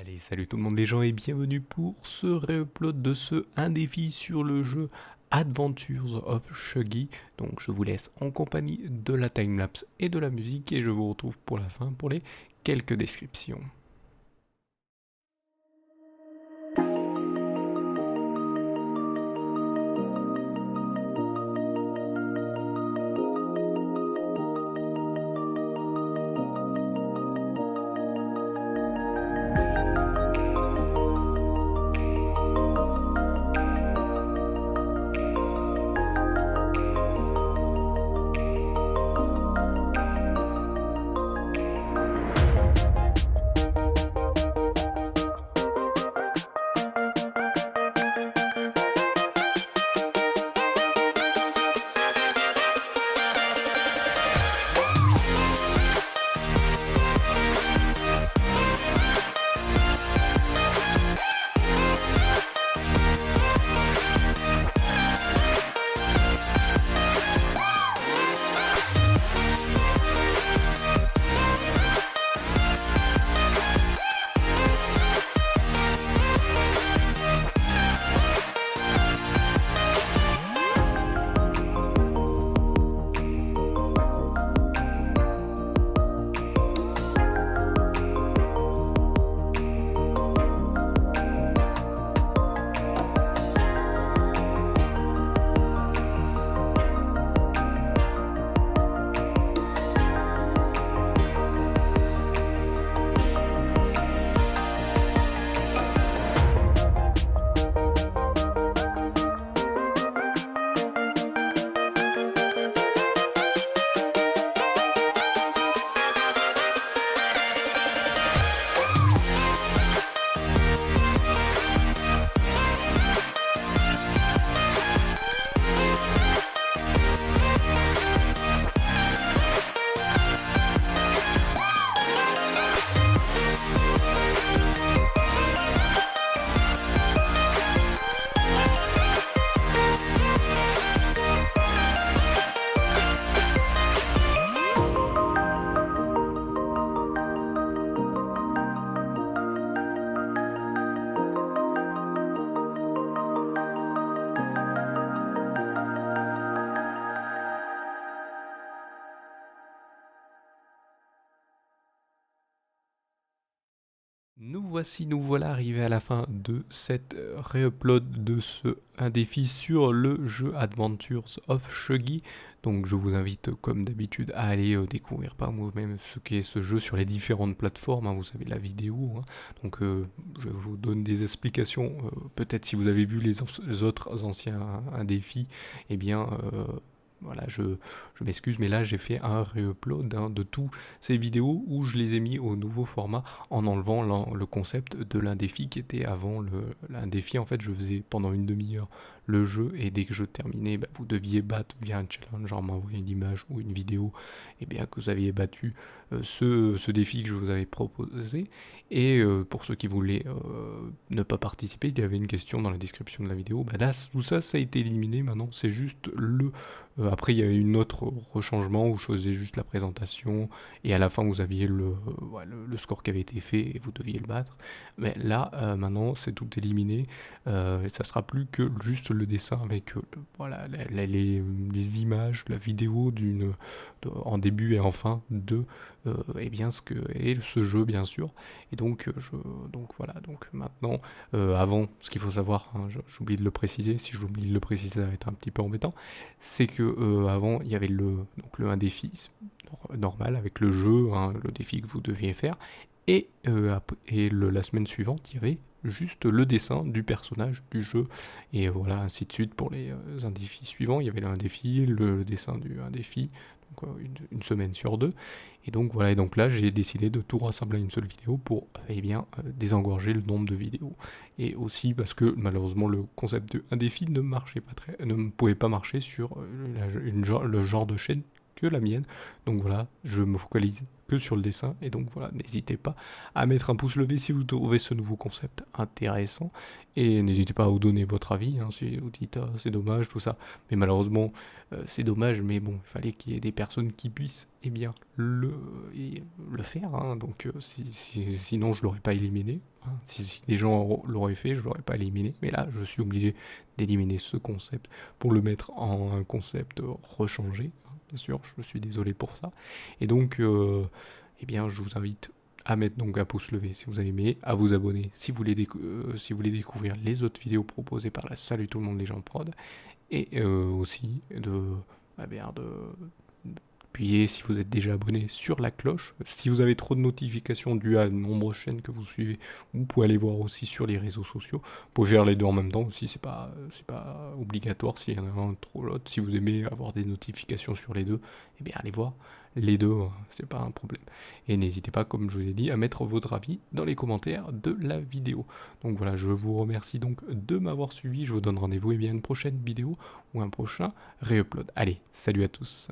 Allez, salut tout le monde les gens et bienvenue pour ce réupload de ce un défi sur le jeu Adventures of Shuggy. Donc je vous laisse en compagnie de la timelapse et de la musique et je vous retrouve pour la fin pour les quelques descriptions. Nous voilà arrivés à la fin de cette réupload de ce un défi sur le jeu Adventures of Shuggy. Donc je vous invite comme d'habitude à aller découvrir par vous-même ce qu'est ce jeu sur les différentes plateformes, hein, vous savez la vidéo. Hein. Donc je vous donne des explications, peut-être si vous avez vu les autres anciens un défi, eh bien voilà, je m'excuse, mais là j'ai fait un réupload de tous ces vidéos où je les ai mis au nouveau format en enlevant le concept de l'indéfi qui était avant l'indéfi. En fait, je faisais pendant une demi-heure le jeu et dès que je terminais, bah, vous deviez battre via un challenge, genre m'envoyer une image ou une vidéo, et bien que vous aviez battu ce défi que je vous avais proposé. Et pour ceux qui voulaient ne pas participer, il y avait une question dans la description de la vidéo. Bah là, tout ça, ça a été éliminé. Maintenant, c'est juste le après, il y a eu une autre rechangement où je faisais juste la présentation et à la fin, vous aviez ouais, le score qui avait été fait et vous deviez le battre. Mais là, maintenant, c'est tout éliminé. Et ça sera plus que juste le dessin avec voilà, les images, la vidéo en début et en fin de eh bien, ce que est ce jeu, bien sûr. Et donc, donc voilà, donc maintenant, avant, ce qu'il faut savoir, hein, j'oublie de le préciser, si j'oublie de le préciser, ça va être un petit peu embêtant, c'est que avant il y avait un défi normal avec le jeu, hein, le défi que vous deviez faire, et, la semaine suivante il y avait juste le dessin du personnage du jeu, et voilà ainsi de suite pour les un défi suivant, il y avait un défi, le dessin un défi, donc une semaine sur deux, et donc voilà, et donc là j'ai décidé de tout rassembler à une seule vidéo pour eh bien désengorger le nombre de vidéos, et aussi parce que malheureusement le concept de un défi ne marchait pas ne pouvait pas marcher sur le genre de chaîne que la mienne. Donc voilà, je me focalise que sur le dessin. Et donc voilà, n'hésitez pas à mettre un pouce levé si vous trouvez ce nouveau concept intéressant. Et n'hésitez pas à vous donner votre avis, hein, si vous dites ah, c'est dommage, tout ça. Mais malheureusement, c'est dommage, mais bon, il fallait qu'il y ait des personnes qui puissent eh bien, le faire. Hein. Donc sinon, je ne l'aurais pas éliminé. Hein. Si des gens l'auraient fait, je ne l'aurais pas éliminé. Mais là, je suis obligé d'éliminer ce concept pour le mettre en un concept rechangé. Hein. Bien sûr, je suis désolé pour ça. Et donc, eh bien, je vous invite à mettre donc un pouce levé si vous avez aimé, à vous abonner si vous voulez, si vous voulez découvrir les autres vidéos proposées par la Salut tout le monde les gens prod, et aussi bien, appuyez si vous êtes déjà abonné sur la cloche. Si vous avez trop de notifications dues à nombreuses chaînes que vous suivez, vous pouvez aller voir aussi sur les réseaux sociaux. Vous pouvez faire les deux en même temps aussi, c'est pas obligatoire s'il y en a un trop l'autre. Si vous aimez avoir des notifications sur les deux, eh bien allez voir les deux, c'est pas un problème. Et n'hésitez pas, comme je vous ai dit, à mettre votre avis dans les commentaires de la vidéo. Donc voilà, je vous remercie donc de m'avoir suivi. Je vous donne rendez-vous et bien une prochaine vidéo ou un prochain réupload. Allez, salut à tous.